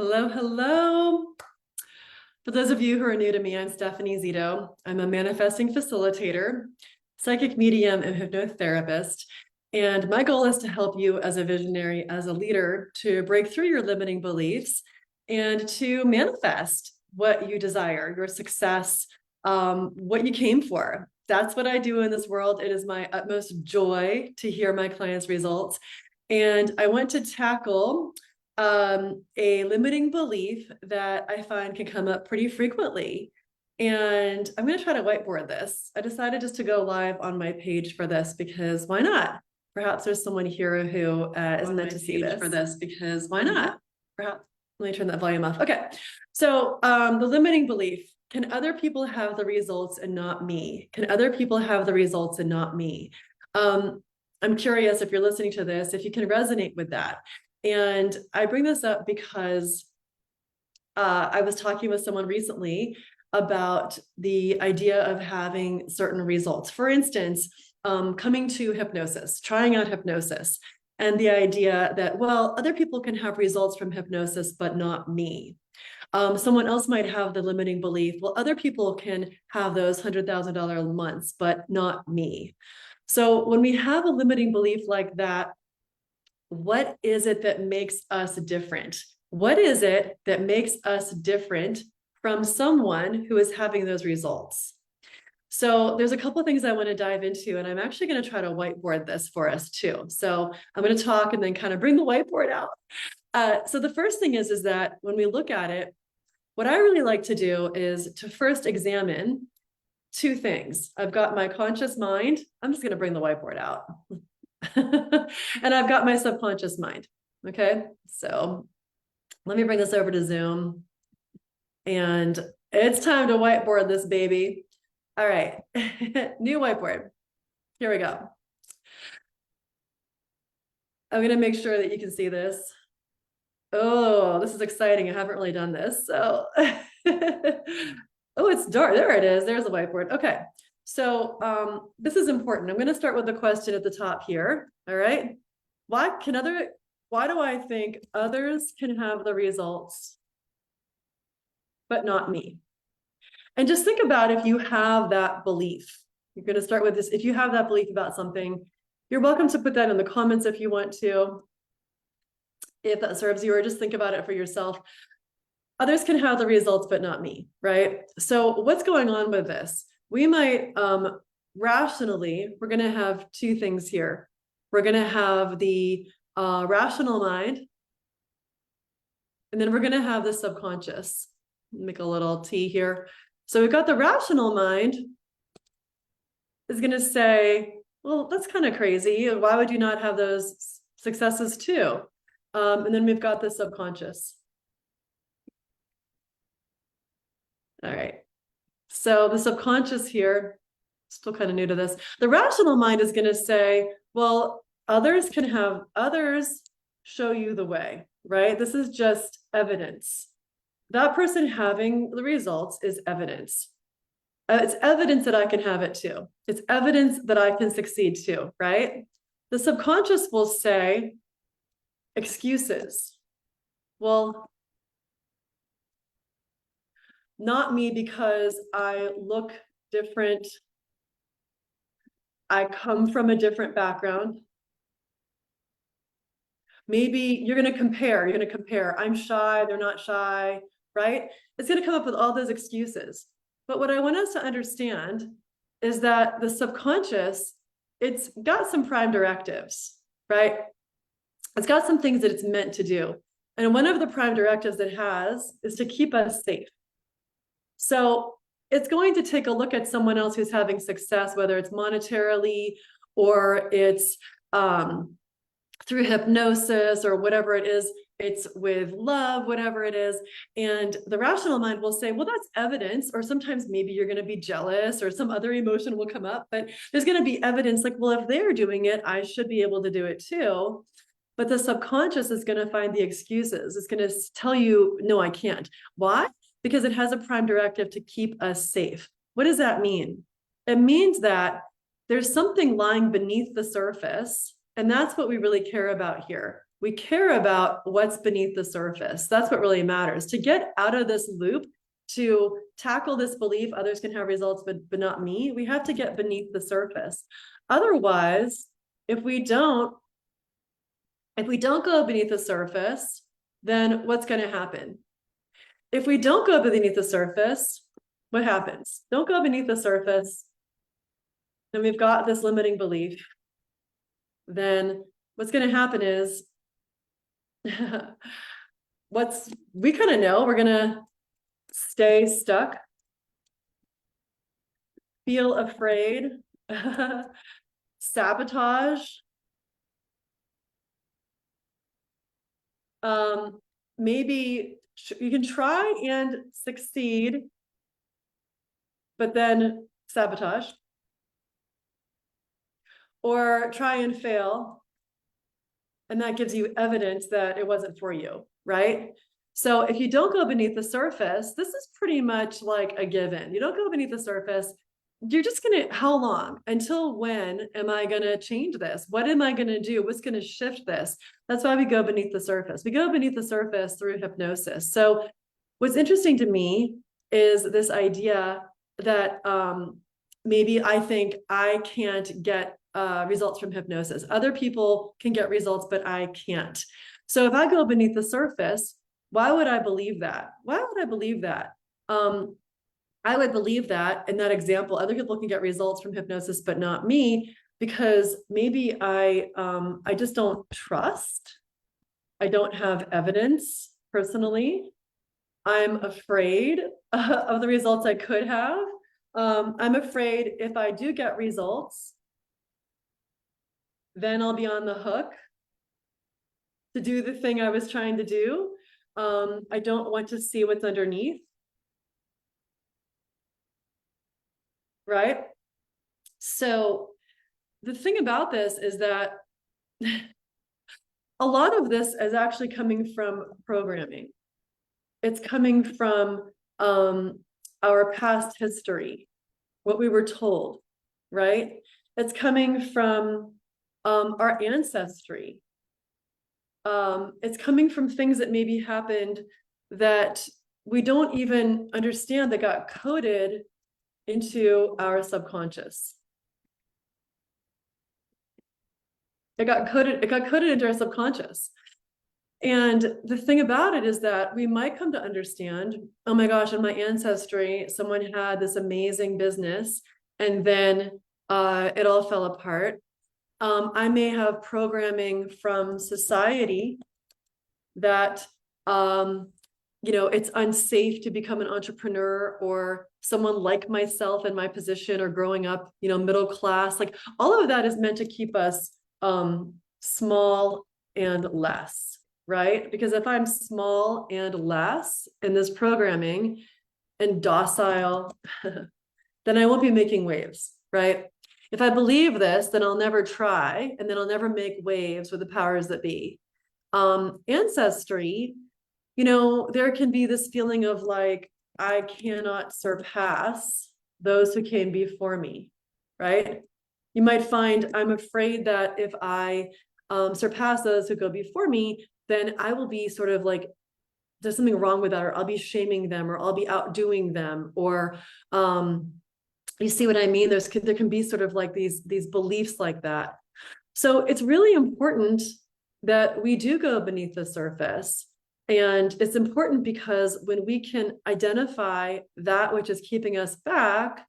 Hello, hello. For those of you who are new to me, I'm Stephanie Zito. I'm a manifesting facilitator, psychic medium, and hypnotherapist. And my goal is to help you as a visionary, as a leader, to break through your limiting beliefs and to manifest what you desire, your success, what you came for. That's what I do in this world. It is my utmost joy to hear my clients' results. And I want to tackle a limiting belief that I find can come up pretty frequently. And I'm going to try to whiteboard this. I decided just to go live on my page for this because why not? Perhaps there's someone here who is meant to see this for this because why not? Perhaps let me turn that volume off. Okay. So the limiting belief, can other people have the results and not me? Can other people have the results and not me? I'm curious if you're listening to this, if you can resonate with that. And I bring this up because I was talking with someone recently about the idea of having certain results. For instance, coming to hypnosis, trying out hypnosis, and the idea that, well, other people can have results from hypnosis, but not me. Someone else might have the limiting belief, well, other people can have those $100,000 months, but not me. So when we have a limiting belief like that, what is it that makes us different? What is it that makes us different from someone who is having those results? So there's a couple of things I want to dive into, and I'm actually going to try to whiteboard this for us too. So I'm going to talk and then kind of bring the whiteboard out. So the first thing is that when we look at it, what I really like to do is to first examine two things. I've got my conscious mind. I'm just going to bring the whiteboard out. And I've got my subconscious mind. Okay. So let me bring this over to Zoom. And it's time to whiteboard this baby. All right. New whiteboard. Here we go. I'm going to make sure that you can see this. Oh, this is exciting. I haven't really done this. So, oh, it's dark. There it is. There's the whiteboard. Okay. So this is important. I'm going to start with the question at the top here. All right. Why do I think others can have the results, but not me? And just think about if you have that belief. You're going to start with this. If you have that belief about something, you're welcome to put that in the comments if you want to, if that serves you, or just think about it for yourself. Others can have the results, but not me, right? So what's going on with this? We might rationally, we're going to have two things here. We're going to have the rational mind, and then we're going to have the subconscious. Make a little T here. So we've got the rational mind is going to say, well, that's kind of crazy. Why would you not have those successes too? And then we've got the subconscious. All right. So the subconscious here, still kind of new to this. The rational mind is going to say, well, others show you the way, right? This is just evidence. That person having the results is evidence. It's evidence that I can have it too. It's evidence that I can succeed too, right? The subconscious will say, excuses. Well, not me because I look different. I come from a different background. Maybe you're going to compare. I'm shy, they're not shy, right? It's going to come up with all those excuses. But what I want us to understand is that the subconscious, it's got some prime directives, right? It's got some things that it's meant to do. And one of the prime directives it has is to keep us safe. So it's going to take a look at someone else who's having success, whether it's monetarily or it's through hypnosis or whatever it is, it's with love, whatever it is. And the rational mind will say, well, that's evidence, or sometimes maybe you're going to be jealous or some other emotion will come up, but there's going to be evidence like, well, if they're doing it, I should be able to do it too. But the subconscious is going to find the excuses. It's going to tell you, no, I can't. Why? Because it has a prime directive to keep us safe. What does that mean? It means that there's something lying beneath the surface, and that's what we really care about here. We care about what's beneath the surface. That's what really matters. To get out of this loop, to tackle this belief others can have results, but not me, we have to get beneath the surface. Otherwise, if we don't go beneath the surface, then what's going to happen? If we don't go beneath the surface, what happens? Don't go beneath the surface. Then we've got this limiting belief. Then what's going to happen is we kind of know we're going to stay stuck, feel afraid, sabotage. Maybe you can try and succeed, but then sabotage, or try and fail, and that gives you evidence that it wasn't for you, right? So if you don't go beneath the surface, this is pretty much like a given. You don't go beneath the surface, you're just gonna, how long? Until when am I gonna change this? What am I gonna do? What's gonna shift this? That's why we go beneath the surface. We go beneath the surface through hypnosis. So what's interesting to me is this idea that maybe I think I can't get results from hypnosis. Other people can get results, but I can't. So if I go beneath the surface, why would I believe that? Why would I believe that? I would believe that in that example, other people can get results from hypnosis, but not me, because maybe I just don't trust. I don't have evidence personally. I'm afraid of the results I could have. I'm afraid if I do get results, then I'll be on the hook to do the thing I was trying to do. I don't want to see what's underneath. Right? So the thing about this is that a lot of this is actually coming from programming. It's coming from our past history, what we were told, right? It's coming from our ancestry. It's coming from things that maybe happened that we don't even understand, that got coded into our subconscious. It got coded into our subconscious. And the thing about it is that we might come to understand, oh my gosh, in my ancestry, someone had this amazing business and then it all fell apart. I may have programming from society that it's unsafe to become an entrepreneur, or someone like myself in my position, or growing up, middle class. Like all of that is meant to keep us small and less, right? Because if I'm small and less in this programming and docile, then I won't be making waves, right? If I believe this, then I'll never try, and then I'll never make waves with the powers that be. Ancestry, there can be this feeling of like, I cannot surpass those who came before me, right? You might find, I'm afraid that if I surpass those who go before me, then I will be sort of like, there's something wrong with that, or I'll be shaming them, or I'll be outdoing them, or you see what I mean? There can be sort of like these beliefs like that. So it's really important that we do go beneath the surface. And it's important because when we can identify that which is keeping us back,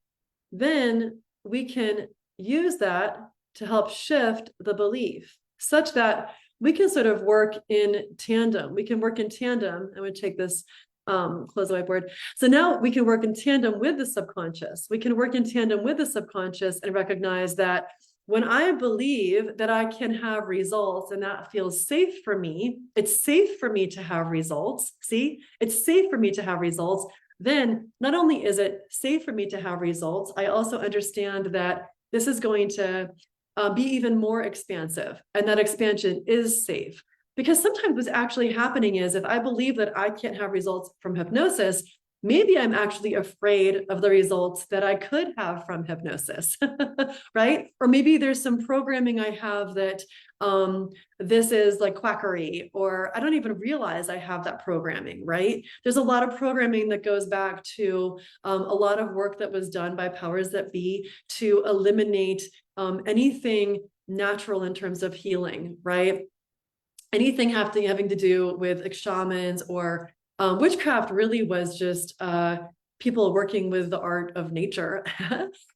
then we can use that to help shift the belief, such that we can sort of work in tandem. We can work in tandem. I'm going to take this, close the whiteboard. So now we can work in tandem with the subconscious. We can work in tandem with the subconscious and recognize that when I believe that I can have results and that feels safe for me, it's safe for me to have results. See, it's safe for me to have results. Then not only is it safe for me to have results, I also understand that this is going to be even more expansive, and that expansion is safe. Because sometimes what's actually happening is, if I believe that I can't have results from hypnosis, maybe I'm actually afraid of the results that I could have from hypnosis, right? Or maybe there's some programming I have that this is like quackery, or I don't even realize I have that programming, right? There's a lot of programming that goes back to a lot of work that was done by powers that be to eliminate anything natural in terms of healing, right? Anything having to do with shamans or witchcraft really was just people working with the art of nature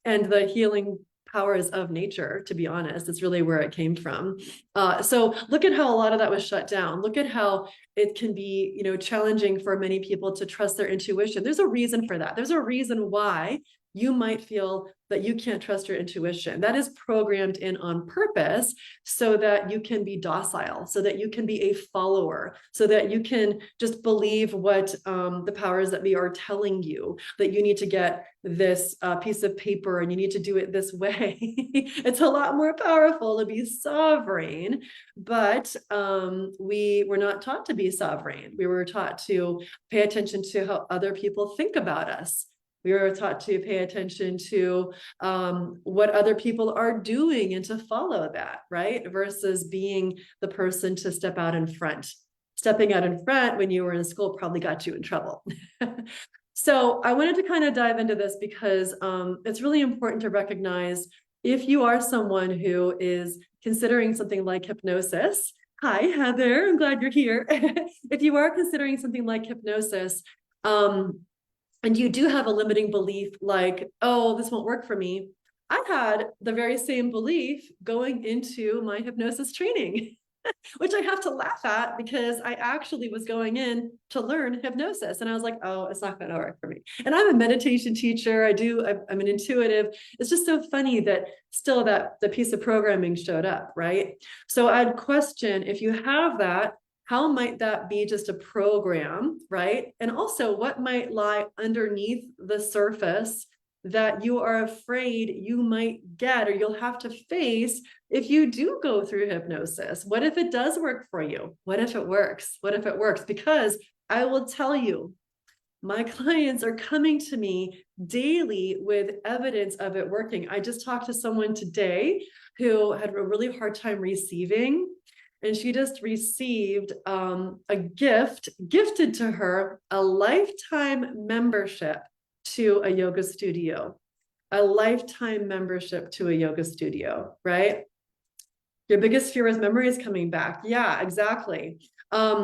and the healing powers of nature, to be honest. It's really where it came from. So look at how a lot of that was shut down. Look at how it can be, you know, challenging for many people to trust their intuition. There's a reason for that. There's a reason why you might feel that you can't trust your intuition. That is programmed in on purpose so that you can be docile, so that you can be a follower, so that you can just believe what the powers that be are telling you, that you need to get this piece of paper and you need to do it this way. It's a lot more powerful to be sovereign, but we were not taught to be sovereign. We were taught to pay attention to how other people think about us. We were taught to pay attention to what other people are doing and to follow that, right? Versus being the person to step out in front. Stepping out in front when you were in school probably got you in trouble. So I wanted to kind of dive into this because it's really important to recognize if you are someone who is considering something like hypnosis. Hi, Heather, I'm glad you're here. If you are considering something like hypnosis, and you do have a limiting belief like, oh, this won't work for me. I had the very same belief going into my hypnosis training, which I have to laugh at because I actually was going in to learn hypnosis. And I was like, oh, it's not going to work for me. And I'm a meditation teacher. I'm an intuitive. It's just so funny that still that the piece of programming showed up, right? So I'd question if you have that, how might that be just a program, right? And also what might lie underneath the surface that you are afraid you might get or you'll have to face if you do go through hypnosis? What if it does work for you? What if it works? What if it works? Because I will tell you, my clients are coming to me daily with evidence of it working. I just talked to someone today who had a really hard time receiving. And she just received a gift gifted to her, a lifetime membership to a yoga studio, a lifetime membership to a yoga studio, right? Your biggest fear is memories coming back. Yeah, exactly. I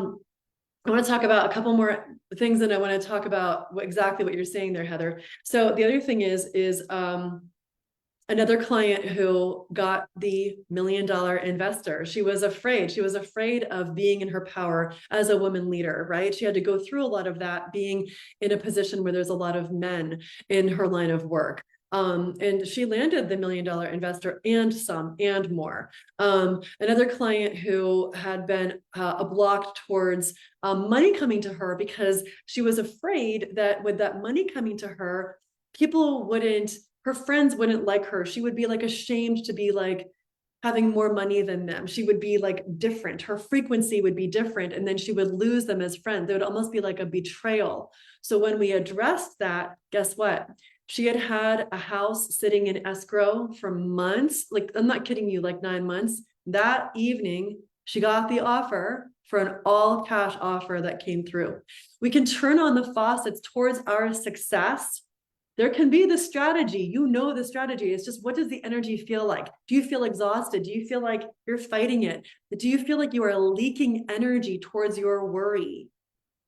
want to talk about a couple more things, and I want to talk about exactly what you're saying there, Heather. So the other thing is another client who got the $1 million investor. She was afraid. She was afraid of being in her power as a woman leader, right? She had to go through a lot of that, being in a position where there's a lot of men in her line of work. And she landed the $1 million investor and some and more. Another client who had been blocked towards money coming to her because she was afraid that with that money coming to her, her friends wouldn't like her. She would be like ashamed to be like having more money than them. She would be like different. Her frequency would be different. And then she would lose them as friends. It would almost be like a betrayal. So when we addressed that, guess what? She had had a house sitting in escrow for months. Like, I'm not kidding you, like 9 months. That evening, she got the offer for an all cash offer that came through. We can turn on the faucets towards our success. There can be the strategy, you know, the strategy. It's just, what does the energy feel like? Do you feel exhausted? Do you feel like you're fighting it? Do you feel like you are leaking energy towards your worry?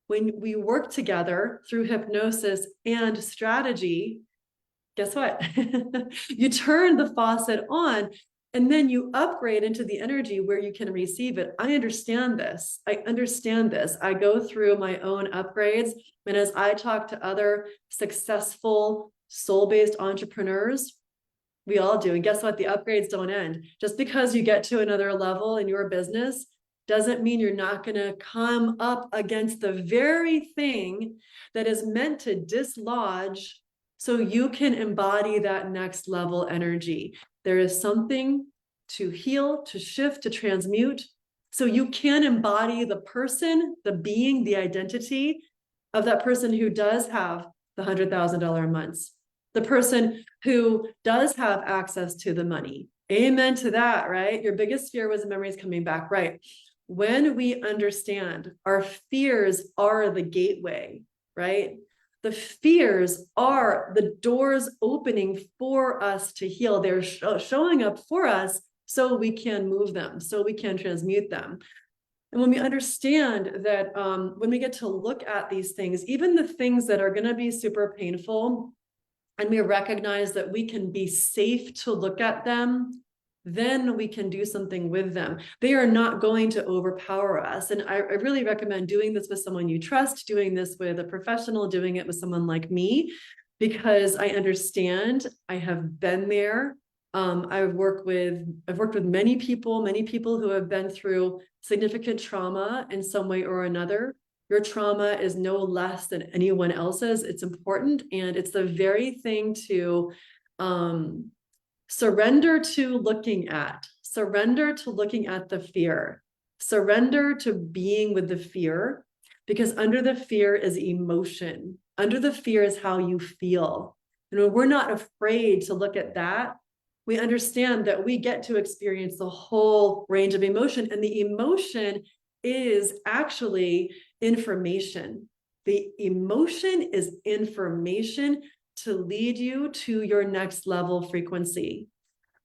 When we work together through hypnosis and strategy, guess what? You turn the faucet on and then you upgrade into the energy where you can receive it. I understand this. I go through my own upgrades. And as I talk to other successful soul-based entrepreneurs, we all do. And guess what? The upgrades don't end. Just because you get to another level in your business doesn't mean you're not going to come up against the very thing that is meant to dislodge so you can embody that next level energy. There is something to heal, to shift, to transmute, so you can embody the person, the being, the identity of that person who does have the $100,000 months, the person who does have access to the money. Amen to that, right? Your biggest fear was the memories coming back, right? When we understand our fears are the gateway, right? The fears are the doors opening for us to heal. They're showing up for us so we can move them, so we can transmute them. And when we understand that, when we get to look at these things, even the things that are going to be super painful, and we recognize that we can be safe to look at them, then we can do something with them. They are not going to overpower us. And I really recommend doing this with someone you trust, doing this with a professional, doing it with someone like me, because I understand, I have been there. I've worked with many people who have been through significant trauma in some way or another. Your trauma is no less than anyone else's. It's important, and it's the very thing to surrender to looking at. Surrender to looking at the fear. Surrender to being with the fear, because under the fear is emotion. Under the fear is how you feel. And when we're not afraid to look at that, we understand that we get to experience the whole range of emotion, and the emotion is actually information. The emotion is information to lead you to your next level frequency.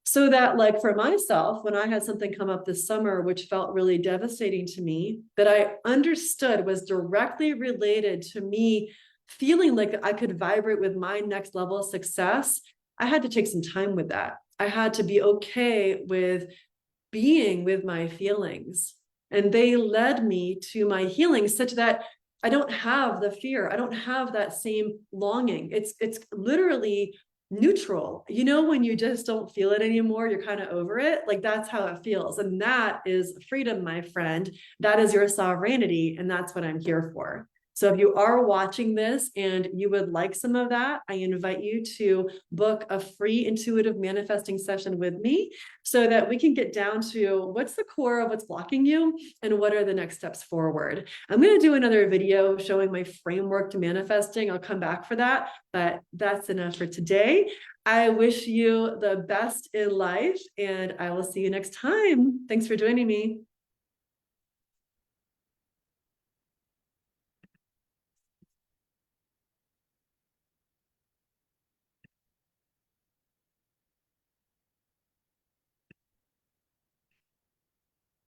So that, like for myself, when I had something come up this summer, which felt really devastating to me, that I understood was directly related to me feeling like I could vibrate with my next level of success, I had to take some time with that. I had to be okay with being with my feelings. And they led me to my healing such that I don't have the fear. I don't have that same longing. It's literally neutral. You know, when you just don't feel it anymore, you're kind of over it. Like that's how it feels. And that is freedom, my friend. That is your sovereignty. And that's what I'm here for. So if you are watching this and you would like some of that, I invite you to book a free intuitive manifesting session with me so that we can get down to what's the core of what's blocking you and what are the next steps forward. I'm going to do another video showing my framework to manifesting. I'll come back for that, but that's enough for today. I wish you the best in life, and I will see you next time. Thanks for joining me.